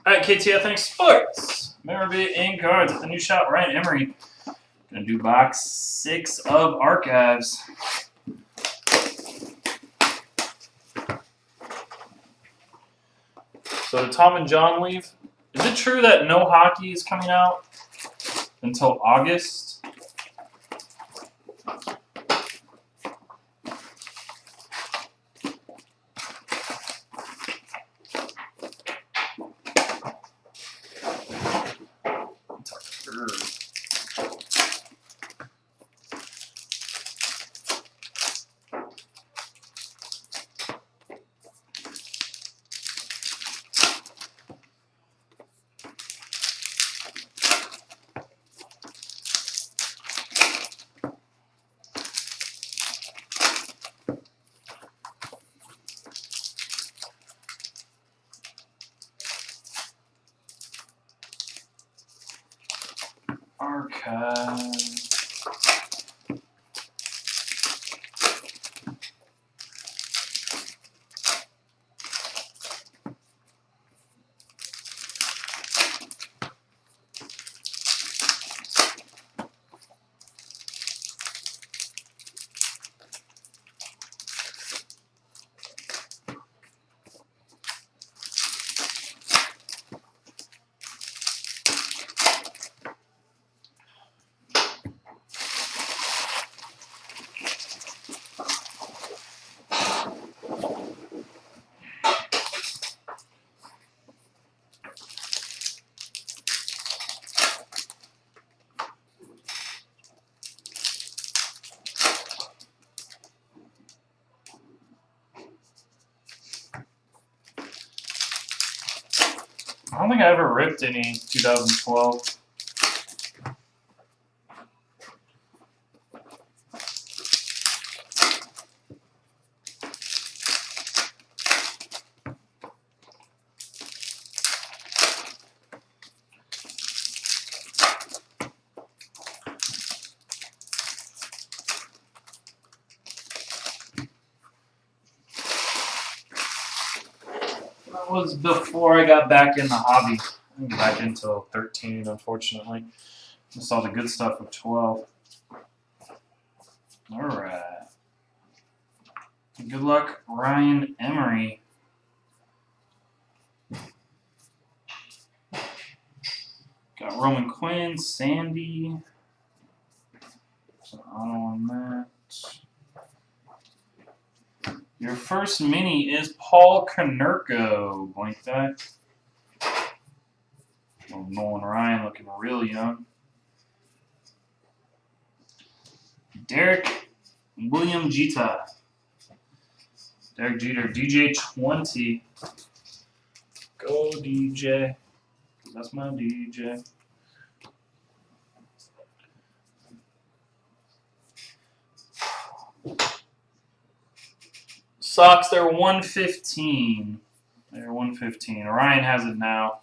All right, KTAuthentics Sports. Memorabilia and cards at the new shop, Ryanemery. Gonna do box 6 of Archives. So, did Tom and John leave? Is it true that no hockey is coming out until August? Archive. I don't think I ever ripped any 2012. That was before I got back in the hobby. I didn't get back until 13, unfortunately. I saw the good stuff with 12. All right. Good luck, Ryanemery. Got Roman Quinn, Sandy. So auto on that. Your first mini is Paul Konerko. Blank that. Oh, Nolan Ryan looking real young. Derek William Jeter. Derek Jeter, DJ 20. Go DJ. That's my DJ. Sox, they're 115. They're 115. Ryan has it now.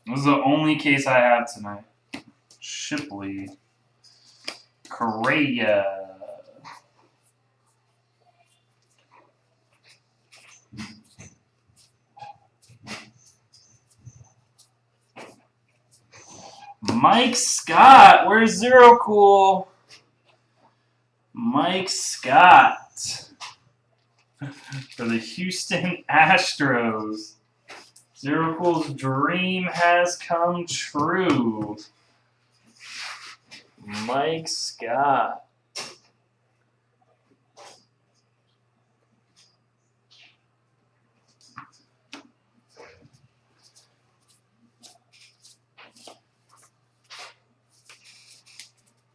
This is the only case I have tonight. Shipley. Correa. Mike Scott. Where's Zero Cool? Mike Scott. For the Houston Astros. Zero Cool's dream has come true. Mike Scott.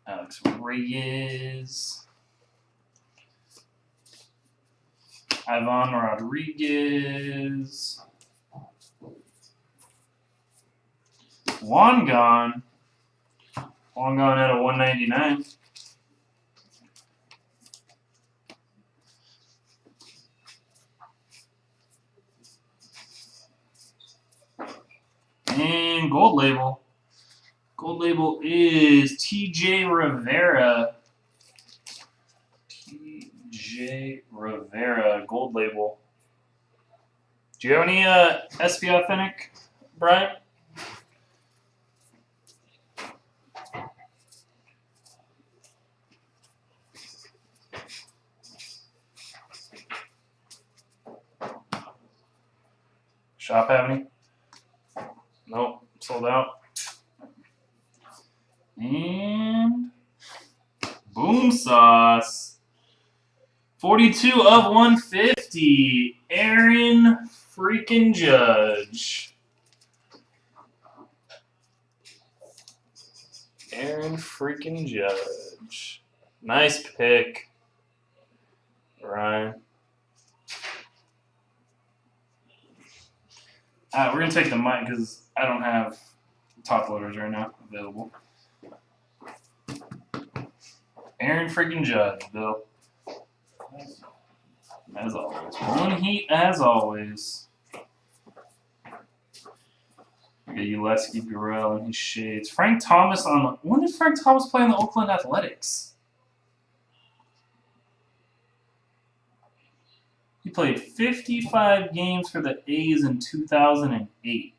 Alex Reyes. Ivan Rodriguez. Juan gone. Juan gone at a 199. And gold label. Gold label is TJ Rivera. TJ J. Rivera, gold label. Do you have any SP Authentic, Brian? Shop have any? Nope, sold out. And boom sauce. 42 of 150. Aaron freaking Judge. Aaron freaking Judge. Nice pick, Ryan. We're going to take the mic because I don't have top loaders right now available. Aaron freaking Judge, Bill. As always. Pulling heat as always. We got Uleski, Burrell, and his shades. Frank Thomas on the... When did Frank Thomas play in the Oakland Athletics? He played 55 games for the A's in 2008.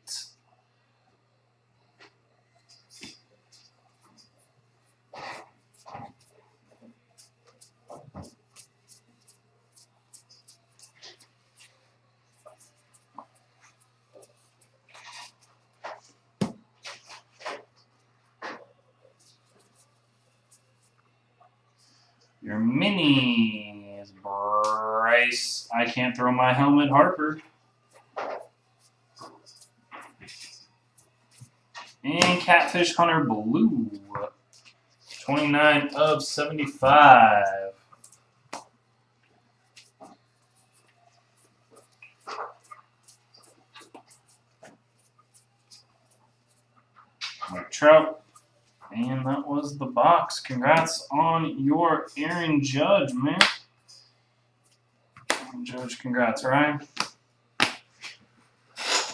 Your minis, Bryce. I can't throw my helmet, Harper. And Catfish Hunter Blue. 29 of 75. Mike Trout. And that was the box. Congrats on your Aaron Judge, man. Judge, congrats, Ryan.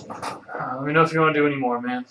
Let me know if you want to do any more, man.